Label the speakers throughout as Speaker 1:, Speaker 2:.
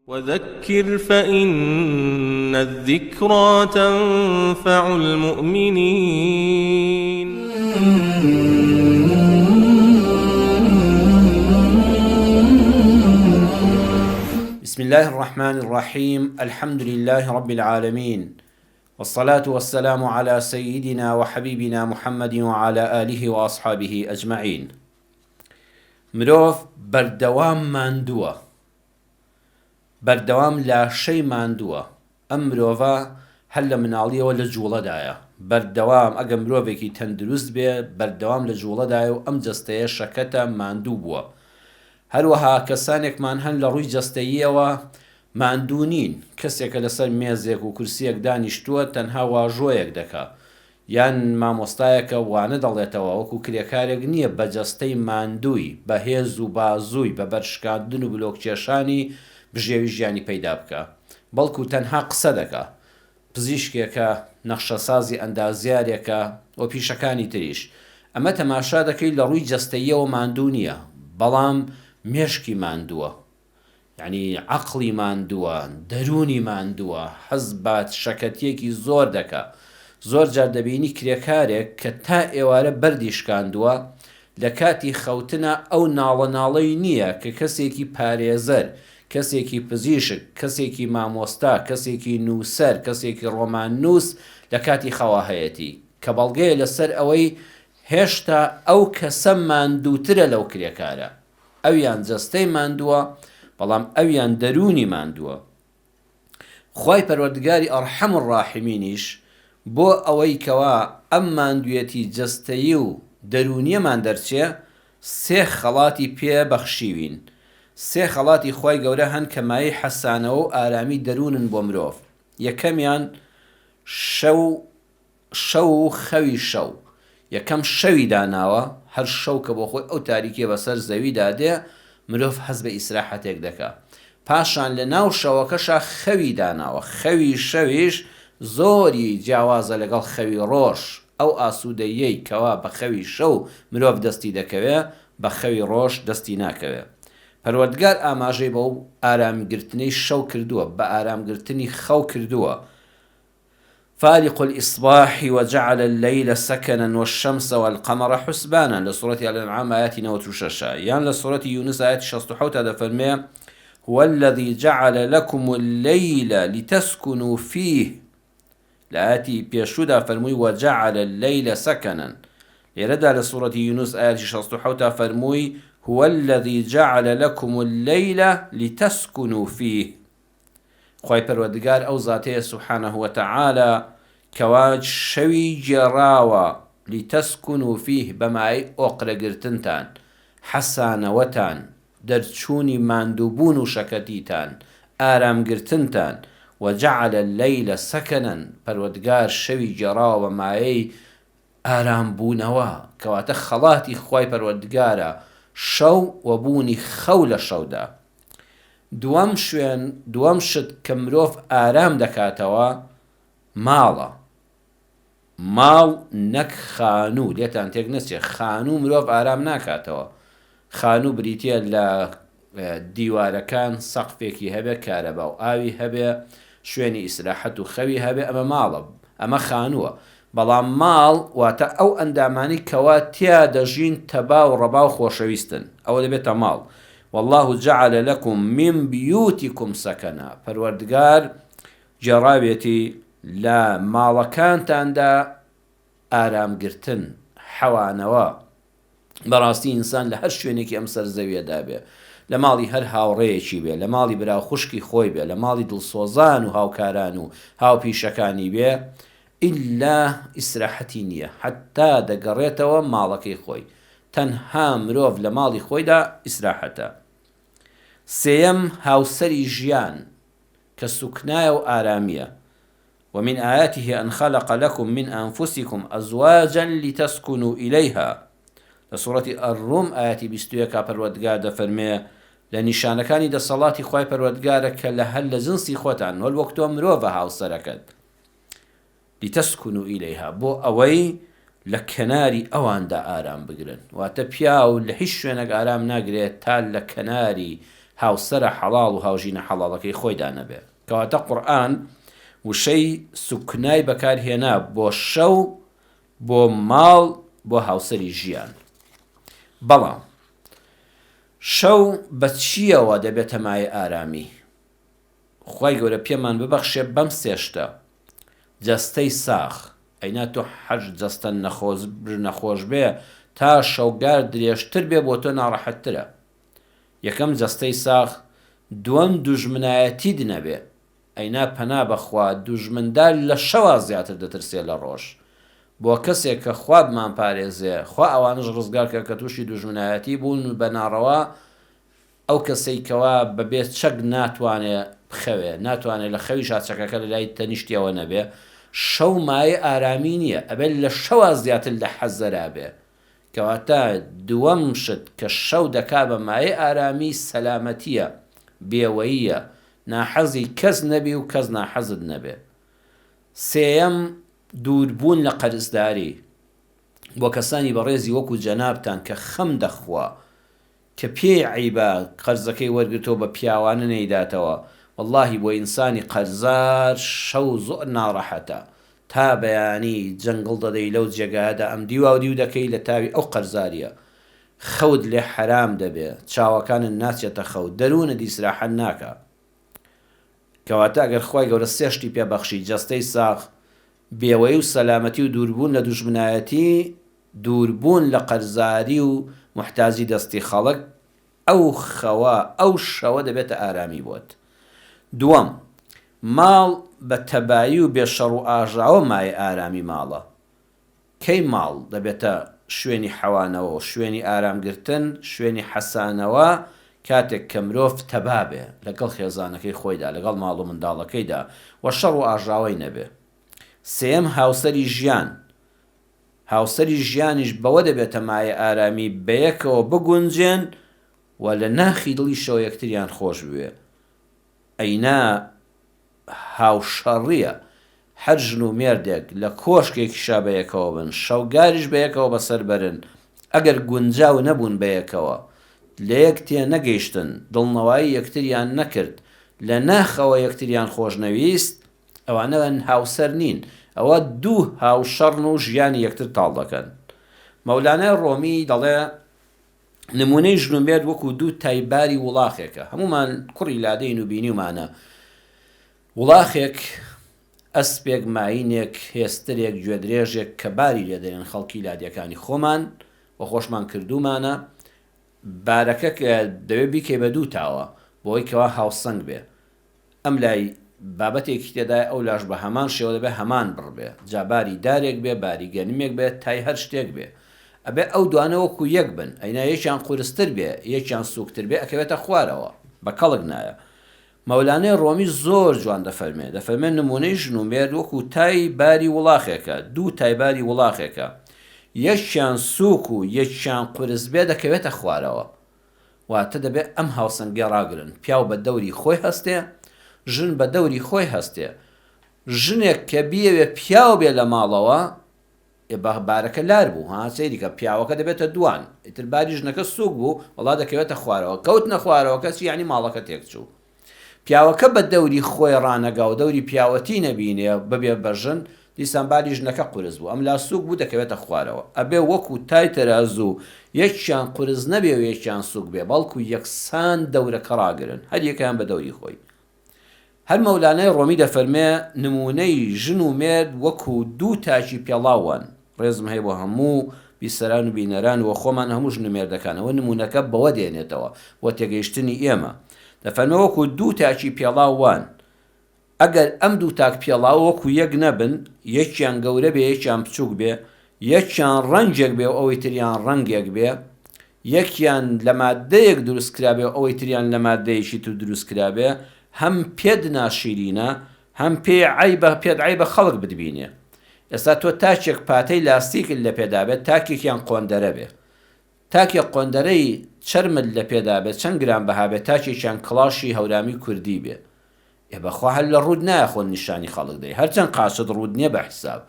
Speaker 1: وذكر فإن الذكرى تنفع المؤمنين.
Speaker 2: بسم الله الرحمن الرحيم. الحمد لله رب العالمين، والصلاة والسلام على سيدنا وحبيبنا محمد وعلى آله وأصحابه أجمعين. مرۆڤ بەردەوام ماندووە، بەردەوام لاشەی ماندووە. ئەم مرۆڤە هەر لە مناڵیەوە لە جوڵەدایە، بەردەوام ئەگە مرۆڤێکی تەندروست بێ بەردەوام لە جوڵەدایە و ئەم جەستەیە شەکەتە ماندوو بووە. هەروەها کەسانێکمان هەن لە ڕووی جەستەییەوە ماندوو نین، کەسێکە لەسەر مێزێک و کورسیەک دانیشتووە تەنها واژۆیەک دەکا، یان مامۆستایەکە وانە دەڵێتەوە وەکو کرێکارێک نییە بە جەستەی ماندووی بە هێز و بازووی بە بەرشکاندن و بلۆککێشانی بژێوی ژیانی پەیدا بکە، بەڵکو تەنها قسە دەکا. پزیشکێکە، نەخشەسازی ئەندازیارێکە و پیشەکانی تریش. ئەمە تەماشا دەکەی لە ڕووی جەستەییەوە ماندوو نییە، بەڵام مێشکی ماندووە، یعنی عەقڵی ماندووە، دەرونی ماندووە، حەز بە شەکەتیەکی زۆر دەکا. زۆر جار دەبینی کرێکارێک کە تا ئێوارە بەردی شکاندووە لە کاتی خەوتنە ئەو ناڵەناڵەی نییە کە کەسێکی پارێزەر، کەسێکی پزیشک، کەسێکی مامۆستا، کەسێکی نووسەر، کەسێکی ڕۆمان نووس لە کاتی خەواهەیەتی، کە بەڵگەیە لەسەر ئەوەی هێشتا ئەو کەسە ماندووترە لەو کرێکارە. ئەویان جەستەی ماندووە، بەڵام ئەویان دەرونی ماندووە. خوای پەروەردگاری ئەرحەم الراحیمینیش بۆ ئەوەی کەوا ئەم ماندوویەتی جەستەیی و دەرونیەمان دەرچێ، سێ خەڵاتی پێ بەخشیوین. سێ خەڵاتی خوای گەورە هەن کە مایەی حەسانەوە و ئارامی دەرونن بۆ مرۆڤ. یەکەمیان شەو و خەوی شەو. یەکەم شەوی داناوە، هەر شەو کە بۆ خۆی ئەو تاریکیە بەسەر زەویدا دێ، مرۆڤ حەز بە ئیسراحەتێک دەکا. پاشان لە ناو شەوەکەشا خەوی داناوە، خەوی شەویش زۆری جیاوازە لەگەڵ خەوی ڕۆژ. ئەو ئاسوودەیەی کەوا بە خەوی شەو مرۆڤ دەستی دەکەوێ، بە خەوی ڕۆژ دەستی ناکەوێ. پەروەردگار ئاماژەی بەو ئارامگرتنەی شەو کردووە، بە ئارامگرتنی خەو کردووە. فالق الإصباح وجعل الليل سكنا والشمس والقمر حسبانا لسورة الأنعام آيات 96. يعني لسورة يونس آيات 67 هذا فرمي: هو الذي جعل لكم الليل لتسكنوا فيه. لآتي بيشودا فرمي وجعل الليل سكنا. لرد لسورة يونس آيات 67 فرمي: هو الذي جعل لكم الليل لتسكنوا فيه. خوای پەروەردگار ئەو زاتەیە سوبحانه وتعالى کەوا شەوی گێڕاوە لتەسکونوا فیه، بەمای ئۆقرەگرتنتان، حەسانەوەتان، دەرچوونی ماندووبوون و شەکەتیتان، ئارامگرتنتان. وجعل الليل سكنا، پەروەردگار شەوی گێڕاوە بەمایەی ئارامبوونەوە، کەواتە خەڵاتی خوای پەروەردگارە شەو و بوونی خەو لە شەودا. دووەم شت کە مرۆڤ ئارام دەکاتەوە ماڵە. ماڵ نەک خانوو، لێتان تێک نەچێ، خانوو مرۆڤ ئارام ناکاتەوە. خانوو بریتیە لە دیوارەکان سەقفێکی هەبێ، کارەبا و ئاوی هەبێ، شوێنی ئیسراحەت و خەوی هەبێ، ئەمە ماڵە، ئەمە خانووە. بەڵام ماڵ واتە ئەو ئەندامانی کەوا تیا دەژین تەبا و ڕەبا و خۆشەویستن، ئەوە دەبێتە ماڵ. والله جعل لكم من بيوتكم سكنا. پەروەردگار جێڕاوێتی لە ماڵەکانتاندا ئارامگرتن، حەوانەوە. بەڕاستی ئینسان لە هەر شوێنێکی ئەم سەرزەویەدا بێ، لە ماڵی هەر هاوڕێیەکی بێ، لە ماڵی براو خوشکی خۆی بێ، لە ماڵی دڵسۆزان و هاوکاران و هاوپیشەکانی بێ، ئیلا ئیسراحەتی نییە، حتا دەگەڕێتەوە ماڵەکەی خۆی. تەنها مرۆڤ لە ماڵی خۆیدا ئیسراحەتە. سێیەم هاوسەری ژیان کە سوکنایە و ئارامیە. ومن آياته أن خلق لكم من أنفسكم أزواجا لتسكنوا إليها. لسورة الروم آياتي 21 پەروەردگار دەفەرمێ لە نیشانەکانی دەسەڵاتی خوای پەروەردگارە کە لە هەر لە جنسی خۆتان وەل وەک تۆ مرۆڤە هاوسەرەکەت لتسكنوا إليها، بۆ ئەوەی لە کەناری ئەواندا ئارام بگرن. واتە پیا و لە هیچ شوێنێک ئارام ناگرێت تا لە کەناری هاوسرە حەڵاڵ و هاوژینە حەڵاڵەکەی خۆیدا نەبێ. کەواتە قورئان وشەی سوکنای بەکارهێنا بۆ شەو، بۆ ماڵ، بۆ هاوسەری ژیان. بەڵام شەو بە چیەوە دەبێتە مای ئارامی؟ خوای گەورە پێمان ببەخشێ بەم سێشتە جەستەی ساخ. ئەینا تۆ هەر جەستە نەخۆش بێ تا شەوگار درێژتر بێ بۆ تۆ ناڕەحەتترە. یەکەم جەستەی ساخ. دووەم دوژمنایەتیت نەبێ. ئەینا پەنا بەخوا دوژمندار لە شەوا زیاتر دەترسێ لە ڕۆژ. بۆ کەسێک کە خوا بمان پارێزێ، خوا ئەوانش ڕزگارکە کە تووشی دوژمنایەتی بوون بە ناڕەوا، ئەو کەسەیکەوە بەبێت چەک ناتوانێت بخەوێ، ناتوانێت لە خەوی شاچەکەکە لە لای تەنیشتیەوە نەبێ. شەو مایە ئارامی نییە، ئەبێت لە شەوا زیاتر لە حەزەرا بێ. کەواتە دووەم شت کە شەو دەکا بە مایە ئارامی سەلامەتیە، بێوەییە، ناحەزی کەس نەبی و کەس ناحەزت نەبێ. سێیەم دووربوون لە قەرزداری. بۆ کەسانی بەڕێزی وەکو جەنابتان کە خەم دەخوا، کە پێی عیبە قەرزەکەی وەرگرتەوە بە پیاوانە نەیداتەوە، واللهی بۆ ئینسانی قەرزار شەو زۆر ناڕەحەتە. تا بەیانی جەنگڵ دەدەی لەو جێگایەدا ئەم دیوا و دیو دەکەی لە تاوی ئەو قەرزاریە. خەوت لێ حەرام دەبێ، چاوەکانت ناچێتە خەوت، دەروونە دیسراحەت ناکە. کەواتە ئەگەر خوای گەورە سێشتی پێبەخشی جەستەی ساخ، بێوەی و سەلامەتی و دووربوون لە دوژمنایەتی، دووربوون لە قەرزاری و محتاجی دەستی خەڵک، ئەو خەوە ئەو شەوە دەبێتە ئارامی بۆت. دووەم ماڵ بە تەبایی و بێشەڕ و ئاژاوە مایە ئارامی ماڵە. کەی ماڵ دەبێتە شوێنی حەوانەوە، شوێنی ئارامگرتن، شوێنی حەسانەوە، کاتێک کە مرۆڤ تەبابێ لەگەڵ خێزانەکەی خۆیدا، لەگەڵ ماڵ و منداڵەکەیدا، و شەڕ و ئاژاوەی نەبێ. سێم هاوسەری ژیان. هاوسەری ژیانیش بەوە دەبێتە مایە ئارامی، بەیەکەوە بگونجێن و لە ناخی دڵی شەو یەکتریان خۆش بوێ. ئەینا هاوشەڕیە هەر ژن و مێردێک لە کۆشکێکی شابەیەکەوە بن، شەوگاریش بەیەکەوە بەسەر بەرن، ئەگەر گونجاو نەبوون بەیەکەوە، لە یەک تێ نەگەیشتن، دڵنەوایی یەکتریان نەکرد، لە ناخەوە یەکتریان خۆش نەویست، ئەوانە هاوسەر نین، ئەوە دوو هاوشەڕن و ژیانی یەکتر تاڵ دەکەن. مەولانای ڕۆمی دەڵێ نمونەی ژن و مێرد وەکو دوو تایباری وڵاخێکە. هەمومان کوڕی لادەین و بینیمانە وڵاخێک، ئەسپێک، ماینێک، هێسترێک، گوێدرێژێک کە باری لێدەێن خەڵکی لادیەکانی خۆمان و خۆشمان کردومانە. بارەکە دەوێت بیکەی بە دوو تاوە بۆی کەوا هاوسەنگ بێ. ئەم لای بابەتێکی تێدا ئەو لاش بە هەمان شێوە دەبێ هەمان بڕبێ، جاباری دارێک بێ، باری گەنمێک بێ، تای هەر شتێک بێ، ئەبێ ئەو دوانە وەکو یەک بن. ئەینا یەکیان قورستر بێ، یەکیان سووکتر بێ، ئەکەوێتە خوارەوە، بە کەڵک نایە. مەولانەی ڕۆمی زۆر جوان دەفەرمێ نمونەی ژن و مێرد وەکو تای باری وڵاخێکە، دوو تایباری وڵاخێکە، یەکیان سووک و یەکیان قورس بێ، دەکەوێتە خوارەوە. واتە دەبێت ئەم هاوسەنگێ ڕاگرن، پیاو بە دەوری خۆی هەستێ، ژن بە دەوری خۆی هەستێ. ژنێک کە بیەوێ پیاو بێ لە ماڵەوە، بارەکە لار بوو، سەیریکە پیاوەکە دەبێتە دوان، ئیتر باری ژنەکە سووک بوو، وڵا دەکەوێتە خوارەوە، کەوت نەخوارەوە کەسی یعنی ماڵەکە تێکچوو. پیاوەکە بە دەوری خۆی ڕانەگا و دەوری پیاوەتی نەبینێ ببێ بەژن، دیسان باری ژنەکە قورس بوو، ئەم لا سووک بوو، دەکەوێتە خوارەوە. ئەبێ وەکو تای تەرازوو یەکیان قورس نەبێ و یەکیان سووک بێ، بەڵکو یەکسان دەورەکە ڕاگرن، هەر یەکیان بە دەوری خۆی. هەر مەولانای ڕۆمی دەفەرمێ نمونەی ژن و مێرد وەکو دوو تاکی پێڵاوان. ڕێزم هەیە بۆ هەموو بیسەران و بینەران و خۆمان هەموو ژن و مێردەکانەوە نمونەکە بەوە دێنێتەوە بۆ تێگەیشتنی ئێمە. دەفەرمێ وەکو دوو تاکی پێڵاوان، ئەگەر ئەم دوو تاک پێڵاو وەکو یەک نەبن، یەکیان گەورە بێ یەکیان بچووک بێ، یەکیان ڕەنجێک بێ و ئەوەی تریان ڕەنگێک بێ، یەکیان لە مادەیەک دروستکرا بێ و ئەوەی تریان لە مادەیەکی تر دروستکرا بێ، هەم پێت ناشیرینە، هەم پێت عیبە خەڵک بدبینێ. ئێستا تۆ تاکێک پاتەی لاستیکت لە پێدا بێت، تاکێکیان قۆندەرە بێ، تاکێک قۆندەرەی چەرمت لە پێدا بێت، چەند گران بەها بێت، تاکێکیان کڵاشی هەورامی کوردی بێ، بەخوا هەر لە ڕوود نایخۆن نیشانی خەڵک دەی، هەرچەند قاسد ڕوود نییە بە حیساب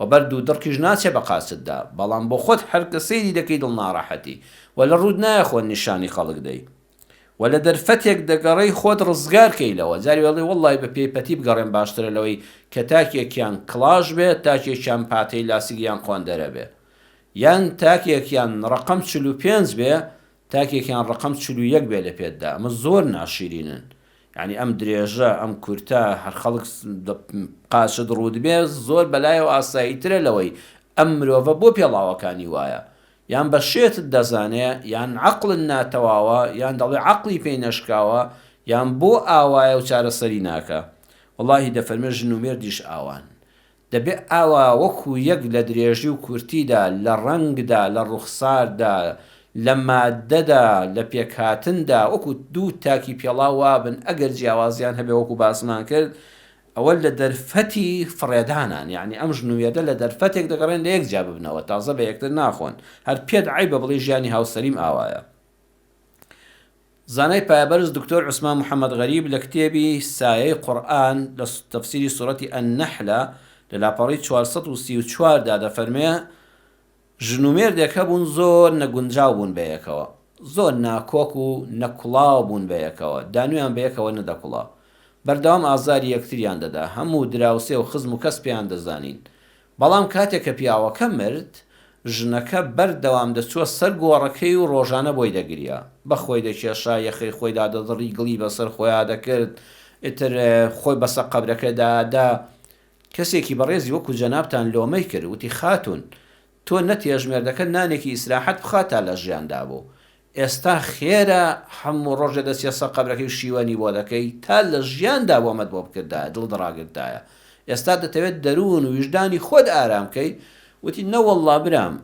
Speaker 2: و بەرد و دڕکیش ناچێ بە قاسددا، بەڵام بۆ خۆت هەر کە سەیری دەکەی دڵ ناڕەحەتی و لە ڕوود نایخۆن نیشانی خەڵک دەی. و لە دەرفەتێک دەگەڕی خۆت ڕزگارکەیلەوە جاری وەڵی وەڵی بە پێیپەتی بگەڕێن باشترە لەوەی کە تاکێکیان کڵاش بێت تاکێکیان پاتەی لاسیگیان خۆندەرە بێ یان تاکێکیان ڕقم 45 بێ تاکێکیان ڕقم 41 بێ لە پێتدا ئەمە زۆر ناشیرینن یعنی ئەم درێژە ئەم کورتە هەر خەڵک قاشت ڕوود بێ زۆر بەلایەوە ئاساییترە لەوەی ئەم مرۆڤە بۆ پێڵاوەکانی وایە یان بە شێتت دەزانێ یان عەقڵت ناتەواوە یان دەڵێ عەقڵی پێی نەشکاوە یان بۆ ئاوایە و چارەسەری ناکە وەڵاهی دەفەرمێ ژن و مێردیش ئاوان دەبێ ئاوا وەکو یەک لە درێژی و کورتیدا لە ڕەنگدا لە ڕوخساردا لە مادەدا لە پێکهاتندا وەکو دوو تاکی پێڵاو وابن ئەگەر جیاوازیان هەبێ وەکو باسمان کرد ئەوە لە دەرفەتی فڕێدانان یعنی ئەم ژنوویەدە لە دەرفەتێک دەگەڕێن لە یەک جا ببنەوە تازە بە یەکتر ناخۆن هەر پێت عیبە بڵێ ژیانی هاوسەریم ئاوایە زانای پایەبەرز دکتۆر عوسمان محەممەد غەریب لە کتێبی سایەی قورئان لە تەفسیری سوورەتی ئەننەحلە لە لاپەڕی 434 دا دەفەرمێ ژن و مێردێک هەبوون زۆر نەگونجاو بوون بەیەکەوە زۆر ناکۆک و نەکوڵاو بوون بەیەکەوە دانویان بەیەکەوە نەدەکوڵا بەردەوام ئازاری یەکتریان دەدا هەموو دراوسێ و خزم و کەس پێیان دەزانین بەڵام کاتێک کە پیاوەکە مرد ژنەکە بەردەوام دەچووە سەر گۆڕەکەی و ڕۆژانە بۆی دەگریا بەخۆی دەکێشا یەخەی خۆی دادەدڕی گڵی بەسەر خۆیان دەکرد ئیتر خۆی بەسە قەبرەکەدادا کەسێکی بەڕێزی وەکو جەنابتان لۆمەی کرد وتی خاتون تۆ نەتێژمێردەکە نانێکی ئیسراحەت بخاتە لە ژیاندا بوو ئێستا خێرە هەموو ڕۆژە دەستێ سە قەبرەکەی و شیوەنی بۆ دەکەی تا لە ژیاندا بۆمەت بۆ بکردایە دڵ دڕاگرتایە ئێستا دەتەوێت دەروون و ویژدانی خۆت ئارامکەی وتی نەوەڵڵا برام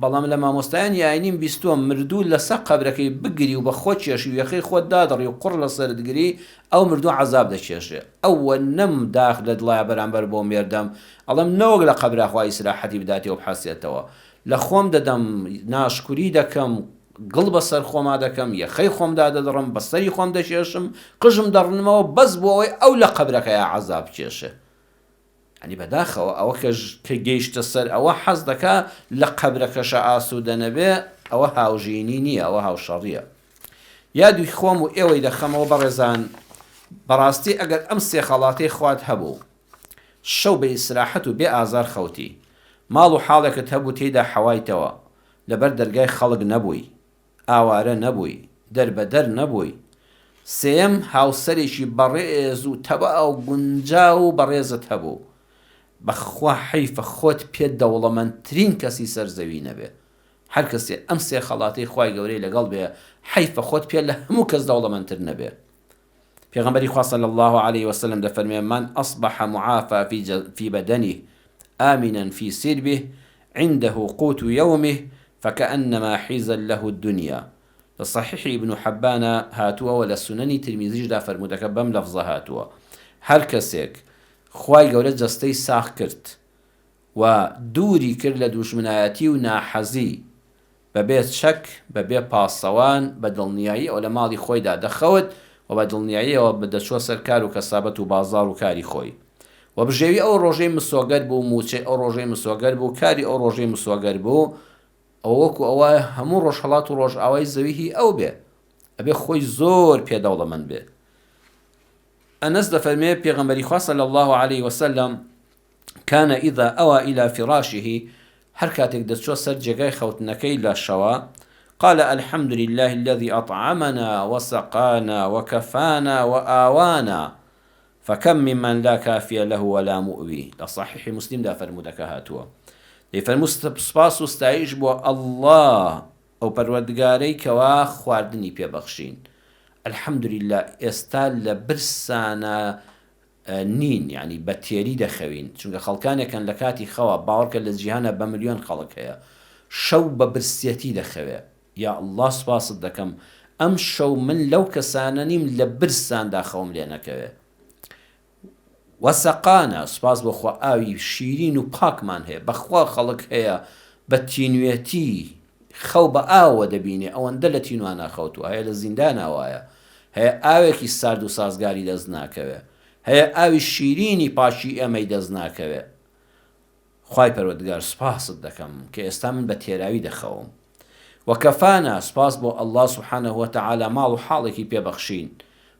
Speaker 2: بەڵام لە مامۆستایان یاینیم بیستووە مردوو لەسەر قەبرەکەی بگری و بە خۆ چێشی و یەخەی خۆت دادڕی و قوڕ لەسەرت گری ئەو مردوو عەزاب دەکێشێ ئەوە نەم داخ لە دڵایە بەرامبەر بۆ مێردەم ئەڵەم نەوەک لە قەبرا خوا ئیسراحەتی بداتێ و بحەسێتەوە لە خۆم دەدەم ناشکوری دەکەم گڵ بەسەر خۆما دەکەم یەخەی خۆمدا دەدڕم بەسەری خۆم دەکێشم قژم دەڕنمەوە بەس بۆ ئەوەی ئەو لە قەبرەکەیە عەزاب کێشێ ینی بەداخەوە ئەوە کە گەیشتە سەر ئەوە حەز دەکا لە قەبرەکەشە ئاسوودە نەبێ ئەوە هاوژینی نییە ئەوە هاوشەڕیە یادوی خۆم و ئێوەی دەخەمەوە بەڕێزان بەڕاستی ئەگەر ئەم سێ خەڵاتەی خوات هەبوو شەو بە ئیسراحەت و بێ ئازار خەوتی ماڵ و حاڵێکت هەبوو تێیدا حەوایتەوە لەبەر دەرگای خەڵک نەبووی ئاوارە نەبووی دەربەدەر نەبووی سێم هاوسەرێکی بەڕێز و تەبا و گونجا و بەڕێزت هەبوو بەخوا حەیفە خۆت پێ دەوڵەمەندترین کەسی سەرزەوی نەبێ هەر کەسێ ئەم سێ خەڵاتەی خوای گەورەی لەگەڵ بێ حەیفە خۆت پێ لە هەموو کەس دەوڵەمەندتر نەبێ پێغەمبەری خوا صلی الله عليه وسلم دەفەرمێ من أصبح معافى في بدنه آمنا في سربه عنده قوت يومه فكأنما حيزا له الدنيا لصحيح ابن حبان هاتوا ولا سنن ترمذي دا فرمودك بم لفظ هاتوا هر کەسێک خوای گەورە جەستەی ساخ کرد و دووری کرد لە دوژمنایەتی و ناحەزی بەبێ شەک بەبێ پاسەوان بە دڵنیایی ئەو لە ماڵی خۆیدا دەخەوت و بە دڵنیاییەوە بدەچوە سەر کار و کەسابەت و بازار و کاری خۆی و بژێوی ئەو ڕۆژەی مسۆگەر بوو موچێ ئەو ڕۆژەی مسۆگەر بوو کاری ئەو ڕۆژەی مسۆگەر بوو ئەو وەکو ئەوە هەموو ڕۆژهەڵات و ڕۆژ ئاوای زەوی ئەو بێ ئەبێ خۆی زۆر پێدەوڵەمەند بێ أنس دفرمي بيغمبري خوا صلى الله عليه وسلم كان إذا أوى إلى فراشه حركاتك دسو سر جگاي خوتنكي لا شوا قال الحمد لله الذي أطعمنا وسقانا وكفانا وآوانا فكم ممن لا كافي له ولا مؤوي لصحيح مسلم دا فرمودك هاتوا فالمستبسباس استعيش بو الله أو پروردگاري كوا خواردني پي بخشين الحمد لله ئێستا لە برسانە نین یعنی بە تێری دەخەوین چونکە خەڵکانێکن لە کاتی خەوە باوەڕکە لە جیهانە بە ملیۆن خەڵک هەیە شەو بە برسێتی دەخەوێ یا الله سوپاست دەکەم ئەم شەو من لەو کەسانە نیم لە برساندا خەوم لێ نەکەوێ وەسەقانە سوپاس بۆخوا ئاوی شیرین و پاکمان هەیە بەخوا خەڵک هەیە بە تینوێتی خەو بە ئاوە دەبینێ ئەوەندە لە تینوانە خەوتووە هەیە لە زیندانەوەیە هەیە ئاوێکی سارد و سازگاری دەست ناکەوێ هەیە ئاوی شیرینی پاشی ئەمەی دەست ناکەوێ خوای پەروەردگار سوپاست دەکەم کە ئێستا من بە تێراوی دەخەوم وەکەفانە سپاس بۆ ئەڵڵا سوبحانەهو وەتەعالا ماڵ و حاڵێکی پێبەخشین،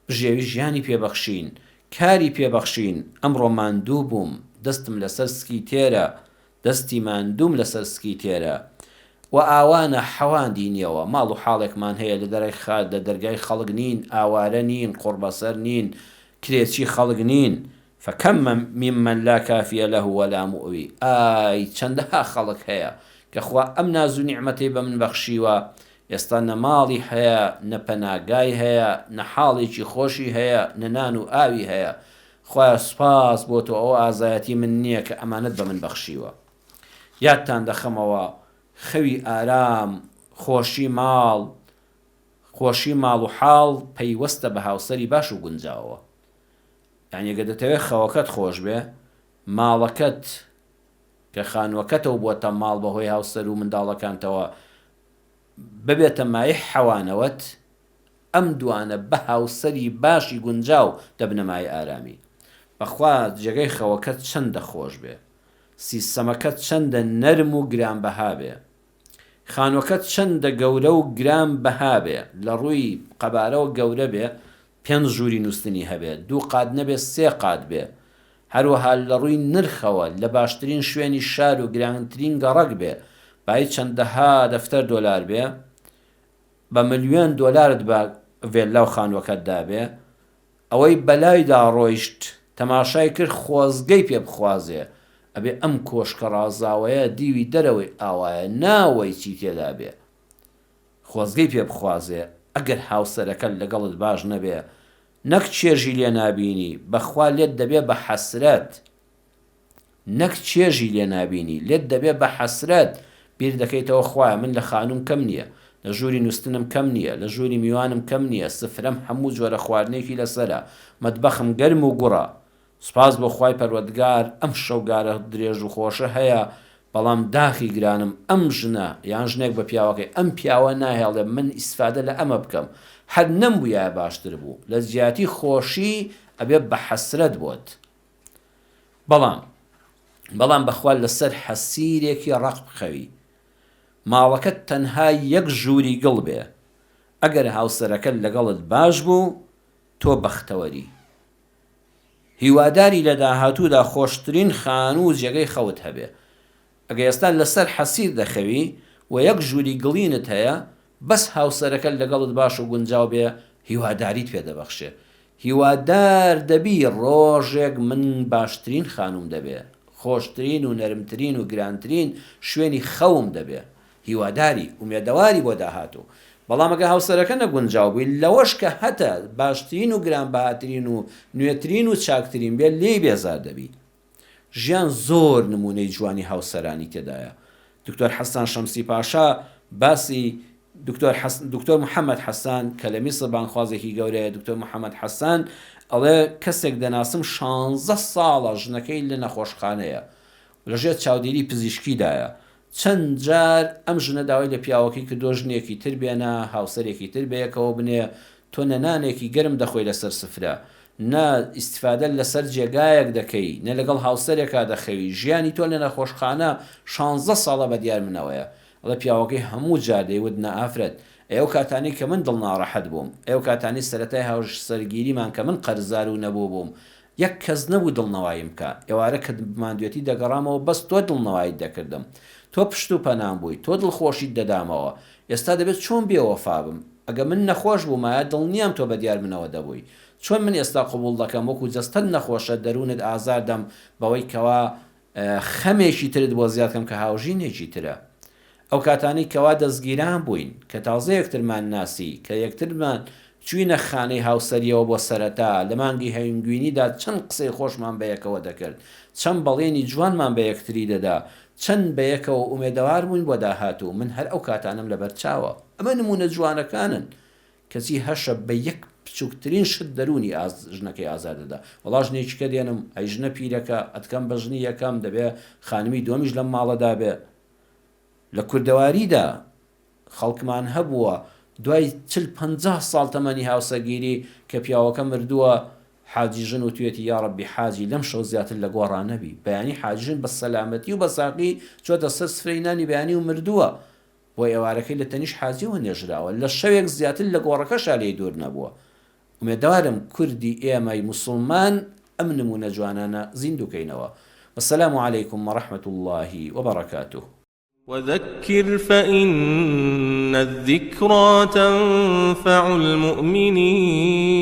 Speaker 2: بژێوی ژیانی پێبەخشین، کاری پێبەخشین. ئەمڕۆ ماندوو بووم، دەستم لەسەر سکی تێرە، دەستی ماندووم لەسەر سکی تێرە و ئاوانە حەواندینیەوە. ماڵ و حاڵێکمان هەیە لە دەرەی خات، لە دەرگای خەڵک نین، ئاوارە نین، قوربەسەر نین، کرێچی خەڵک نین. فەکەم ممن لا کافیە لەه وەلا مؤوی. ئای چەندەها خەڵک هەیە کە خوا ئەم ناز و نیعمەتەی بە من بەخشیوە، ئێستا نە ماڵی هەیە، نە پەناگای هەیە، نە حاڵێکی خۆشی هەیە، نە نان و ئاوی هەیە. خوایە سوپاس بۆ تۆ، ئەوە ئازایەتی من نییە کە ئەمانەت بە من بەخشیوە. یادتان دەخەمەوە خەوی ئارام، خۆشی ماڵ و حاڵ پەیوەستە بە هاوسەری باش و گونجاوەوە. یعنی ئەگە دەتەوێت خەوەکەت خۆش بێ، ماڵەکەت کە خانووەکەتەوە بۆتە ماڵ بەهۆی هاوسەر و منداڵەکانتەوە ببێتە مای حەوانەوەت، ئەم دوانە بە هاوسەری باشی گونجاو دەبنە مای ئارامی. بەخوا جێگەی خەوەکەت چەندە خۆش بێ، سیستەمەکەت چەندە نەرم و گرانبەها بێ، خانووەکەت چەندە گەورە و گرانبەها بێ، لە ڕووی قەبارەوە گەورە بێ، 5 ژووری نووسنی هەبێ، 2 قات نەبێ 3 قات بێ، هەروەها لە ڕووی نرخەوە لە باشترین شوێنی شار و گرانترین گەڕک بێ، بای چەندەها دەفتەر دۆلار بێ، بە ملیۆن دۆلارت بە ڤێلاو خانووەکەتدا بێ، ئەوەی بەلایدا ڕۆیشت تەماشای کرد خۆزگەی پێ بخوازێ، ئەبێ ئەم کۆشکە ڕازاوەیە دیوی دەرەوەی ئاوایە ناوەی چی تێدا بێ، خۆزگەی پێ بخوازێ. ئەگەر هاوسەرەکەت لەگەڵت باش نەبێ، نەک چێژی لێ نابینی، بەخوا لێت دەبێ بە حەسرەت، نەک چێژی لێ نابینی، لێت دەبێ بە حەسرەت. بیر دەکەیتەوە خوایە من لە خانوم کەم نییە، لە ژووری نووسنم کەم نییە، لە ژووری میوانم کەم نییە، سفرەم هەموو جۆرە خواردنێکی لەسەرە، مەتبەخم گەرم و گوڕە. سوپاس بۆ خوای پەروەردگار، ئەم شەوگارە درێژ و خۆشە هەیە، بەڵام داخی گرانم ئەم ژنە یان ژنێک بە پیاوەکەی ئەم پیاوە ناهێڵێ من ئیسفادە لە ئەمە بکەم، هەر نەمبوویە باشتر بوو، لە زیاتی خۆشی ئەبێ بە حەسرەت بۆت. بەڵام بەخوا لەسەر حەسیرێکی ڕق بخەوی، ماڵەکەت تەنها 1 ژووری گڵ بێ، ئەگەر هاوسەرەکەت لەگەڵت باش بوو تۆ بەختەوەری، هیواداری لە داهاتوودا خۆشترین خانوو و جێگەی خەوت هەبێ. ئەگە ئێستا لەسەر حەسیر دەخەوی و 1 ژووری گڵینت هەیە، بەس هاوسەرەکەت لەگەڵت باش و گونجاو بێ، هیواداریت پێ دەبەخشێ. هیوادار دەبی ڕۆژێک من باشترین خانوم دەبێ، خۆشترین و نەرمترین و گرانترین شوێنی خەوم دەبێ، هیواداری ومێدەواری بۆ داهاتوو. بەڵام ئەگە هاوسەرەکە نەگونجاو بووی، لەوەش کە هەتە باشترین و گرانبەهاترین و نوێترین و چاکترین بێ، لێی بێزار دەبی. ژیان زۆر نمونەی جوانی هاوسەرانی تێدایە. دکتۆر حەسان شەمسی پاشا باسی دکتۆر محەممەد حەسان کە لە میسر بانخوازێکی گەورەیە، دکتۆر محەممەد حەسان ئەڵێ کەسێک دەناسم 16 ساڵە ژنەکەی لە نەخۆشخانەیە، لەژێر چاودێری پزیشکیدایە. چەند جار ئەم ژنە داوای لە پیاوەکەی کردۆ ژنێکی تر بێنە، هاوسەرێکی تر بەیەکەوە بنێ، تۆ نەنانێکی گەرم دەخۆی لەسەر سفرە، نە ئیسیفادە لەسەر جێگایەک دەکەی، نە لەگەڵ هاوسەرێکا دەخەوی، ژیانی تۆ لە نەخۆشخانە 16 ساڵە بە دیار منەوەیە. ئەڵە پیاوەکەی هەموو جار دەیوت نەئافرەت، ئێوە کاتانی کە من دڵ ناڕەحەت بووم، ئێوە کاتانی سەرەتای هاوسەرگیریمان کە من قەرزار و نەبوو بووم، یەک کەس نەبوو دڵنەواییم کە، ئێوارە کە ماندوێتی دەگەڕامەوە بەس تۆ دڵنەواییت دەکردم، تۆ پشت و پەنام بووی، تۆ دڵخۆشیت دەدامەوە، ئێستا دەبێت چۆن بێوەفا بم، ئەگە من نەخۆش بوومایە دڵنیام تۆ بە دیار منەوە دەبووی، چۆن من ئێستا قبول دەکەم وەکو جەستەت نەخۆشە دەروونت ئازار دەم بەوەی کەوا خەمێکی ترت بۆ زیاد کەم کە هاوژینێکی ترە. ئەو کاتانی کەوا دەستگیران بووین کە تازە یەکترمان ناسی، کە یەکترمان چوینە خانەی هاوسەریەوە بۆ سەرەتا، لە مانگی هەینگوینیدا چەند قسەی خۆشمان بەیەکەوە دەکرد، چەند بەڵێنی جوانمان بە یەکتری دەدا، چەند بەیەکەوە ئومێدەوار بووین بۆ داهاتوو. من هەر ئەو کاتانم لەبەر چاوە، ئەمە نمونە جوانەکانن. کەسی هەشە بە یەک بچووکترین شت دەرونی ژنەکەی ئازار دەدا. وەڵا ژنێکیکە دێنم ئەی ژنە پیرەکە ئەتکەم بە ژنی یەکەم دەبێ خانمی دۆمیش لەم ماڵەدا بێ. لە کوردەواریدا خەڵکمان هەبووە دوای 40-50 ساڵ تەمەنی هاوسەگیری کە پیاوەکە مردووە، حاجی ژن و توێتی یا ڕەبی حاجی لەم شەو زیاتر لە گۆڕان نەبی، بەیانی حاجی ژن بە سەلامەتی و بە ساقی چۆتە سەر سفرەی نانی بەیانی و مردووە. بۆ ئێوارەکەی لە تەنیش حازیەوە نێژراوە لە شەوێک زیاتر لە گۆڕەکەشا لێی دوور نەبووە. ومێدەوارم کوردی ئێمەی موسڵمان ئەم نمونە جوانانە زیندووکەینەوە. والسلام عليكم ورحمة الله وبركاته.
Speaker 1: وذكر فإن الذكرى تنفع المؤمنين